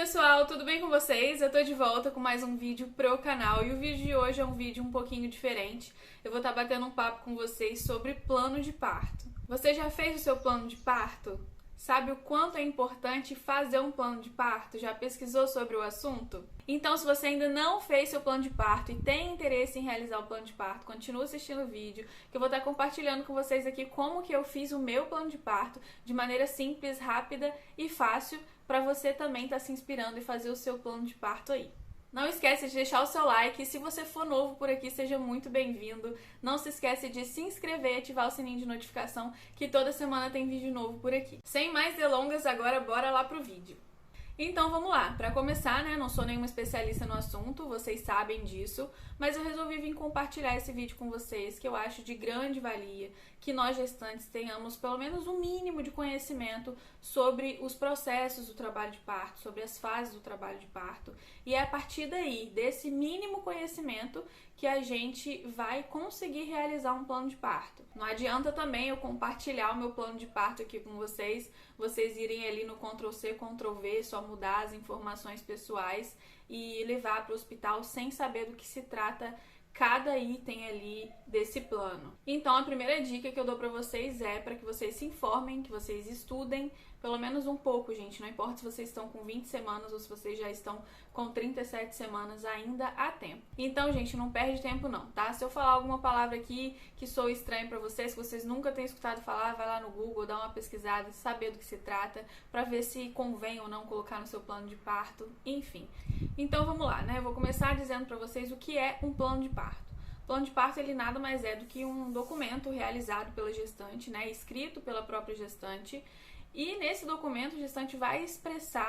pessoal, tudo bem com vocês? Eu tô de volta com mais um vídeo pro canal e o vídeo de hoje é um vídeo um pouquinho diferente. Eu vou estar batendo um papo com vocês sobre plano de parto. Você já fez o seu plano de parto? Sabe o quanto é importante fazer um plano de parto? Já pesquisou sobre o assunto? Então, se você ainda não fez seu plano de parto e tem interesse em realizar o plano de parto, continue assistindo o vídeo, que eu vou estar compartilhando com vocês aqui como que eu fiz o meu plano de parto de maneira simples, rápida e fácil, para você também estar se inspirando e fazer o seu plano de parto aí. Não esquece de deixar o seu like e se você for novo por aqui, seja muito bem-vindo. Não se esquece de se inscrever e ativar o sininho de notificação, que toda semana tem vídeo novo por aqui. Sem mais delongas, agora bora lá pro vídeo. Então vamos lá, para começar, né, não sou nenhuma especialista no assunto, vocês sabem disso, mas eu resolvi vir compartilhar esse vídeo com vocês, que eu acho de grande valia, que nós gestantes tenhamos pelo menos um mínimo de conhecimento sobre os processos do trabalho de parto, sobre as fases do trabalho de parto, e é a partir daí, desse mínimo conhecimento, que a gente vai conseguir realizar um plano de parto. Não adianta também eu compartilhar o meu plano de parto aqui com vocês irem ali no Ctrl+C, Ctrl+V, só mudar as informações pessoais e levar para o hospital sem saber do que se trata cada item ali desse plano. Então, a primeira dica que eu dou para vocês é para que vocês se informem, que vocês estudem pelo menos um pouco, gente. Não importa se vocês estão com 20 semanas ou se vocês já estão com 37 semanas, ainda há tempo. Então, gente, não perde tempo não, tá? Se eu falar alguma palavra aqui que sou estranha para vocês, que vocês nunca têm escutado falar, vai lá no Google, dá uma pesquisada, saber do que se trata, para ver se convém ou não colocar no seu plano de parto, enfim. Então, vamos lá, né? Eu vou começar dizendo para vocês o que é um plano de parto. O plano de parto, ele nada mais é do que um documento realizado pela gestante, né? Escrito pela própria gestante. E nesse documento, a gestante vai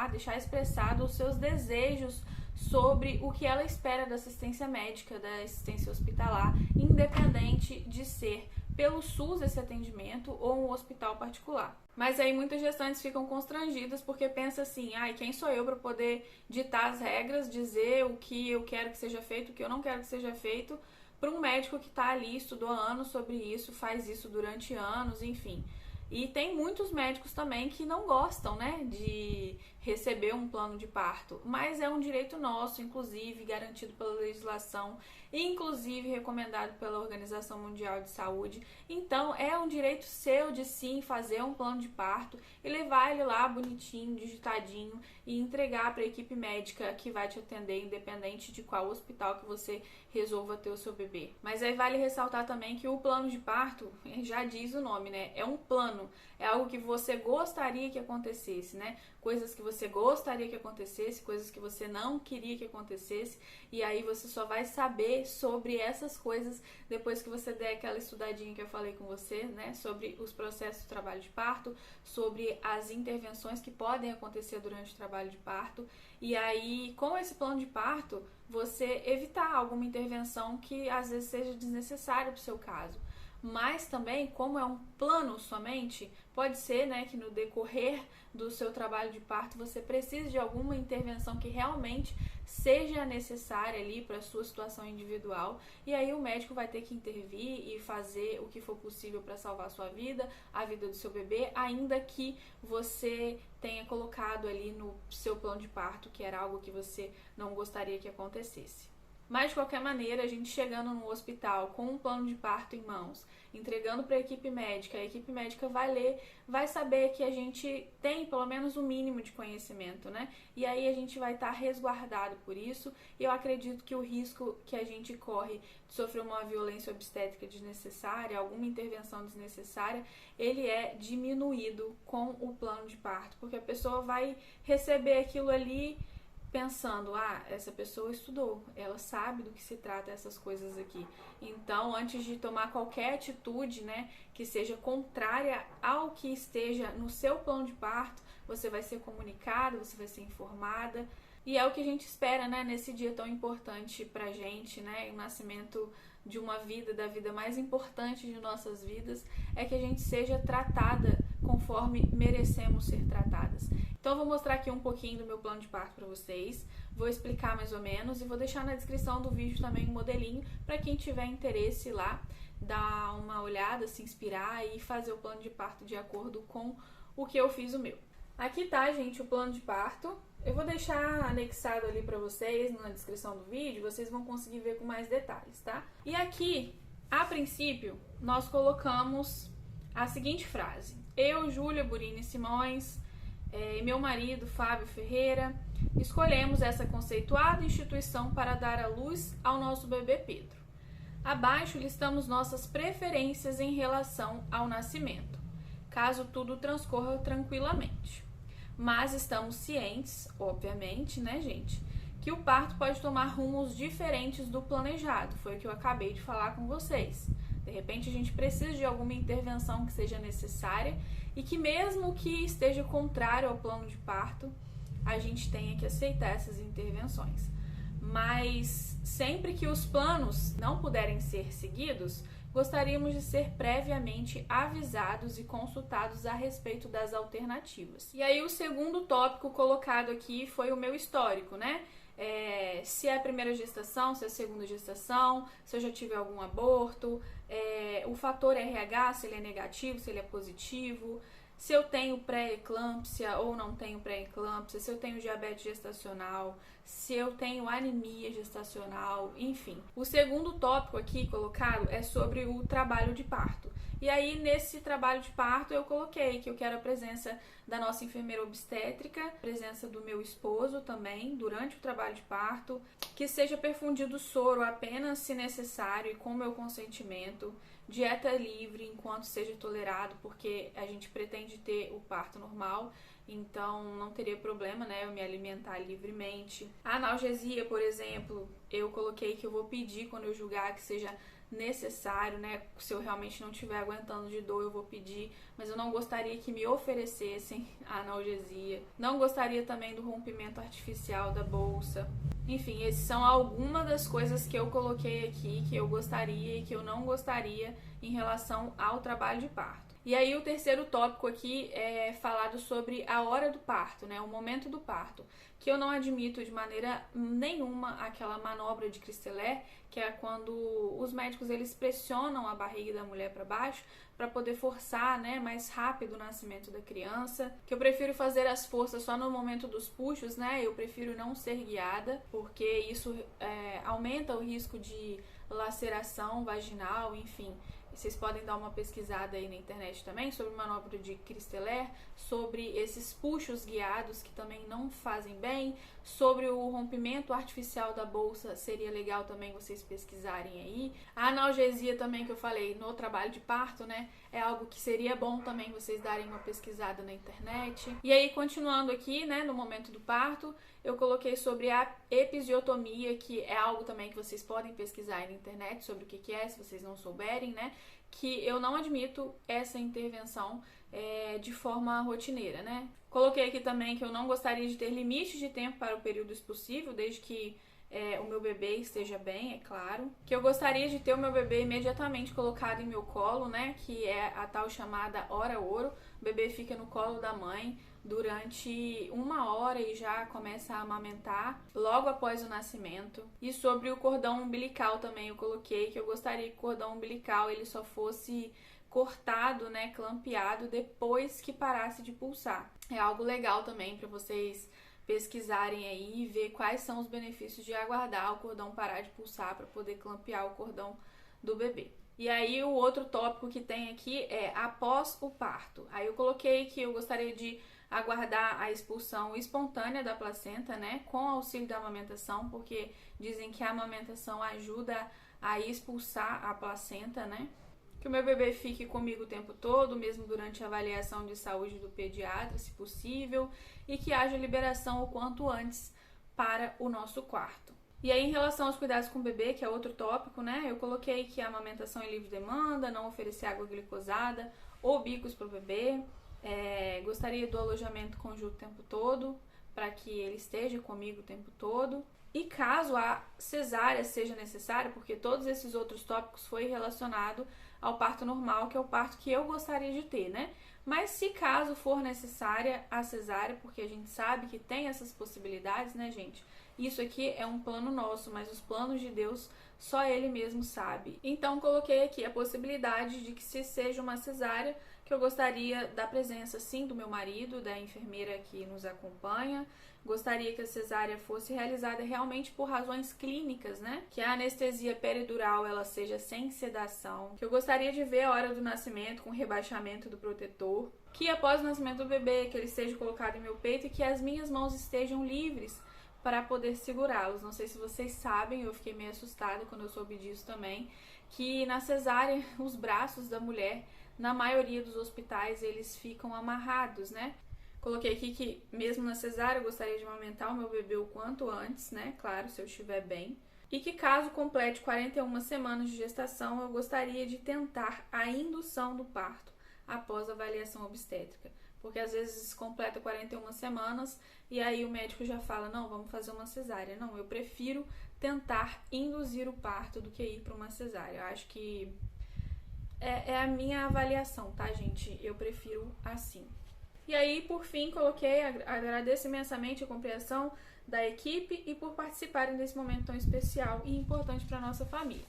deixar expressado os seus desejos sobre o que ela espera da assistência médica, da assistência hospitalar, independente de ser pelo SUS esse atendimento ou um hospital particular. Mas aí muitas gestantes ficam constrangidas porque pensam assim, quem sou eu para poder ditar as regras, dizer o que eu quero que seja feito, o que eu não quero que seja feito, para um médico que está ali, estudou anos sobre isso, faz isso durante anos, enfim. E tem muitos médicos também que não gostam, né, de receber um plano de parto, mas é um direito nosso, inclusive garantido pela legislação, inclusive recomendado pela Organização Mundial de Saúde. Então é um direito seu de sim fazer um plano de parto e levar ele lá bonitinho, digitadinho e entregar para a equipe médica que vai te atender, independente de qual hospital que você resolva ter o seu bebê. Mas aí vale ressaltar também que o plano de parto, já diz o nome, né, é um plano, é algo que você gostaria que acontecesse, né? Coisas que você gostaria que acontecesse, coisas que você não queria que acontecesse, e aí você só vai saber sobre essas coisas depois que você der aquela estudadinha que eu falei com você, né? Sobre os processos do trabalho de parto, sobre as intervenções que podem acontecer durante o trabalho de parto, e aí com esse plano de parto, você evitar alguma intervenção que às vezes seja desnecessária para o seu caso. Mas também, como é um plano somente, pode ser, né, que no decorrer do seu trabalho de parto você precise de alguma intervenção que realmente seja necessária ali para a sua situação individual, e aí o médico vai ter que intervir e fazer o que for possível para salvar a sua vida, a vida do seu bebê, ainda que você tenha colocado ali no seu plano de parto que era algo que você não gostaria que acontecesse. Mas, de qualquer maneira, a gente chegando no hospital com um plano de parto em mãos, entregando para a equipe médica vai ler, vai saber que a gente tem pelo menos um mínimo de conhecimento, né? E aí a gente vai estar resguardado por isso, e eu acredito que o risco que a gente corre de sofrer uma violência obstétrica desnecessária, alguma intervenção desnecessária, ele é diminuído com o plano de parto, porque a pessoa vai receber aquilo ali pensando, essa pessoa estudou, ela sabe do que se trata essas coisas aqui. Então, antes de tomar qualquer atitude, né, que seja contrária ao que esteja no seu plano de parto, você vai ser comunicada, você vai ser informada. E é o que a gente espera, né, nesse dia tão importante pra gente, né, o nascimento de uma vida, da vida mais importante de nossas vidas, é que a gente seja tratada conforme merecemos ser tratadas. Então eu vou mostrar aqui um pouquinho do meu plano de parto para vocês, vou explicar mais ou menos e vou deixar na descrição do vídeo também um modelinho para quem tiver interesse lá, dar uma olhada, se inspirar e fazer o plano de parto de acordo com o que eu fiz o meu. Aqui tá, gente, o plano de parto. Eu vou deixar anexado ali para vocês na descrição do vídeo, vocês vão conseguir ver com mais detalhes, tá? E aqui, a princípio, nós colocamos a seguinte frase: eu, Júlia Burini Simões, e meu marido, Fábio Ferreira, escolhemos essa conceituada instituição para dar à luz ao nosso bebê Pedro. Abaixo listamos nossas preferências em relação ao nascimento, caso tudo transcorra tranquilamente. Mas estamos cientes, obviamente, né, gente, que o parto pode tomar rumos diferentes do planejado. Foi o que eu acabei de falar com vocês. De repente a gente precisa de alguma intervenção que seja necessária e que mesmo que esteja contrário ao plano de parto, a gente tenha que aceitar essas intervenções. Mas sempre que os planos não puderem ser seguidos, gostaríamos de ser previamente avisados e consultados a respeito das alternativas. E aí o segundo tópico colocado aqui foi o meu histórico, né? Se é a primeira gestação, se é a segunda gestação, se eu já tive algum aborto, o fator RH, se ele é negativo, se ele é positivo, se eu tenho pré-eclâmpsia ou não tenho pré-eclâmpsia, se eu tenho diabetes gestacional, se eu tenho anemia gestacional, enfim. O segundo tópico aqui colocado é sobre o trabalho de parto. E aí, nesse trabalho de parto, eu coloquei que eu quero a presença da nossa enfermeira obstétrica, presença do meu esposo também, durante o trabalho de parto, que seja perfundido soro apenas se necessário e com meu consentimento, dieta livre enquanto seja tolerado, porque a gente pretende ter o parto normal, então não teria problema, né, eu me alimentar livremente. A analgesia, por exemplo, eu coloquei que eu vou pedir quando eu julgar que seja necessário, né? Se eu realmente não estiver aguentando de dor, eu vou pedir, mas eu não gostaria que me oferecessem a analgesia. Não gostaria também do rompimento artificial da bolsa. Enfim, essas são algumas das coisas que eu coloquei aqui, que eu gostaria e que eu não gostaria em relação ao trabalho de parto. E aí o terceiro tópico aqui é falado sobre a hora do parto, né? O momento do parto, que eu não admito de maneira nenhuma aquela manobra de Christeler, que é quando os médicos eles pressionam a barriga da mulher para baixo para poder forçar, né, mais rápido o nascimento da criança. Que eu prefiro fazer as forças só no momento dos puxos, né? Eu prefiro não ser guiada, porque isso aumenta o risco de laceração vaginal, enfim. Vocês podem dar uma pesquisada aí na internet também sobre manobra de Christeler, sobre esses puxos guiados que também não fazem bem, sobre o rompimento artificial da bolsa, seria legal também vocês pesquisarem aí. A analgesia também que eu falei no trabalho de parto, né, é algo que seria bom também vocês darem uma pesquisada na internet. E aí, continuando aqui, né, no momento do parto, eu coloquei sobre a episiotomia, que é algo também que vocês podem pesquisar aí na internet sobre o que é, se vocês não souberem, né? Que eu não admito essa intervenção de forma rotineira, né? Coloquei aqui também que eu não gostaria de ter limites de tempo para o período expulsivo, desde que o meu bebê esteja bem, é claro. Que eu gostaria de ter o meu bebê imediatamente colocado em meu colo, né? Que é a tal chamada hora ouro. O bebê fica no colo da mãe durante 1 hora e já começa a amamentar logo após o nascimento. E sobre o cordão umbilical também eu coloquei que eu gostaria que o cordão umbilical ele só fosse cortado, né, clampeado depois que parasse de pulsar. É algo legal também para vocês pesquisarem aí e ver quais são os benefícios de aguardar o cordão parar de pulsar para poder clampear o cordão do bebê. E aí o outro tópico que tem aqui é após o parto. Aí eu coloquei que eu gostaria de aguardar a expulsão espontânea da placenta, né, com auxílio da amamentação, porque dizem que a amamentação ajuda a expulsar a placenta, né? Que o meu bebê fique comigo o tempo todo, mesmo durante a avaliação de saúde do pediatra, se possível, e que haja liberação o quanto antes para o nosso quarto. E aí, em relação aos cuidados com o bebê, que é outro tópico, né? Eu coloquei que a amamentação é livre demanda, não oferecer água glicosada ou bicos para o bebê. Gostaria do alojamento conjunto o tempo todo, para que ele esteja comigo o tempo todo. E caso a cesárea seja necessária, porque todos esses outros tópicos foi relacionado ao parto normal, que é o parto que eu gostaria de ter, né? Mas se caso for necessária a cesárea, porque a gente sabe que tem essas possibilidades, né, gente? Isso aqui é um plano nosso, mas os planos de Deus só Ele mesmo sabe. Então coloquei aqui a possibilidade de que se seja uma cesárea, que que eu gostaria da presença, sim, do meu marido, da enfermeira que nos acompanha. Gostaria que a cesárea fosse realizada realmente por razões clínicas, né? Que a anestesia peridural ela seja sem sedação. Que eu gostaria de ver a hora do nascimento com rebaixamento do protetor. Que após o nascimento do bebê, que ele seja colocado em meu peito e que as minhas mãos estejam livres para poder segurá-los. Não sei se vocês sabem, eu fiquei meio assustada quando eu soube disso também, que na cesárea os braços da mulher, na maioria dos hospitais, eles ficam amarrados, né? Coloquei aqui que mesmo na cesárea eu gostaria de amamentar o meu bebê o quanto antes, né? Claro, se eu estiver bem. E que caso complete 41 semanas de gestação, eu gostaria de tentar a indução do parto após a avaliação obstétrica. Porque às vezes completa 41 semanas e aí o médico já fala, não, vamos fazer uma cesárea. Não, eu prefiro tentar induzir o parto do que ir para uma cesárea. Eu acho que é a minha avaliação, tá, gente? Eu prefiro assim. E aí, por fim, coloquei, agradeço imensamente a compreensão da equipe e por participarem desse momento tão especial e importante para a nossa família.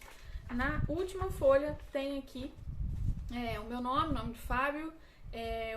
Na última folha tem aqui o meu nome, o nome de Fábio,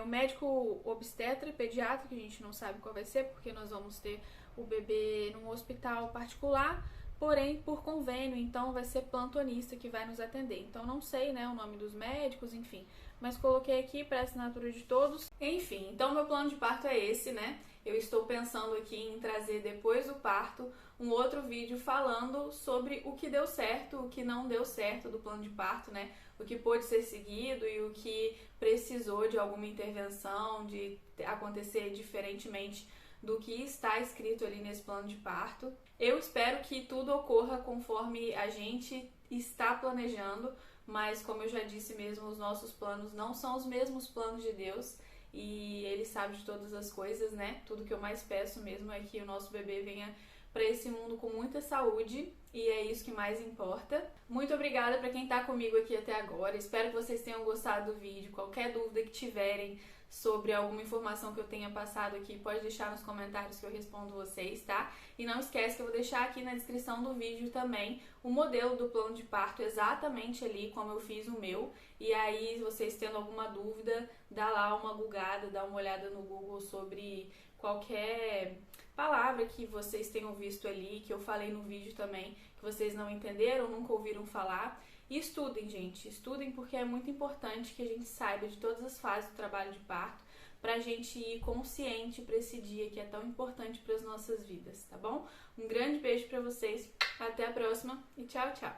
o médico obstetra e pediatra, que a gente não sabe qual vai ser, porque nós vamos ter o bebê num hospital particular, porém por convênio, então vai ser plantonista que vai nos atender. Então não sei, né, o nome dos médicos, enfim, mas coloquei aqui para assinatura de todos. Enfim, então meu plano de parto é esse, né? Eu estou pensando aqui em trazer depois do parto um outro vídeo falando sobre o que deu certo, o que não deu certo do plano de parto, né? O que pôde ser seguido e o que precisou de alguma intervenção, de acontecer diferentemente do que está escrito ali nesse plano de parto. Eu espero que tudo ocorra conforme a gente está planejando, mas como eu já disse mesmo, os nossos planos não são os mesmos planos de Deus e Ele sabe de todas as coisas, né? Tudo que eu mais peço mesmo é que o nosso bebê venha para esse mundo com muita saúde e é isso que mais importa. Muito obrigada para quem está comigo aqui até agora. Espero que vocês tenham gostado do vídeo. Qualquer dúvida que tiverem sobre alguma informação que eu tenha passado aqui, pode deixar nos comentários que eu respondo vocês, tá? E não esquece que eu vou deixar aqui na descrição do vídeo também o modelo do plano de parto, exatamente ali como eu fiz o meu. E aí, vocês tendo alguma dúvida, dá lá uma googada, dá uma olhada no Google sobre qualquer palavra que vocês tenham visto ali, que eu falei no vídeo também, que vocês não entenderam, nunca ouviram falar. E estudem, gente, estudem porque é muito importante que a gente saiba de todas as fases do trabalho de parto pra gente ir consciente para esse dia que é tão importante para as nossas vidas, tá bom? Um grande beijo pra vocês, até a próxima e tchau, tchau!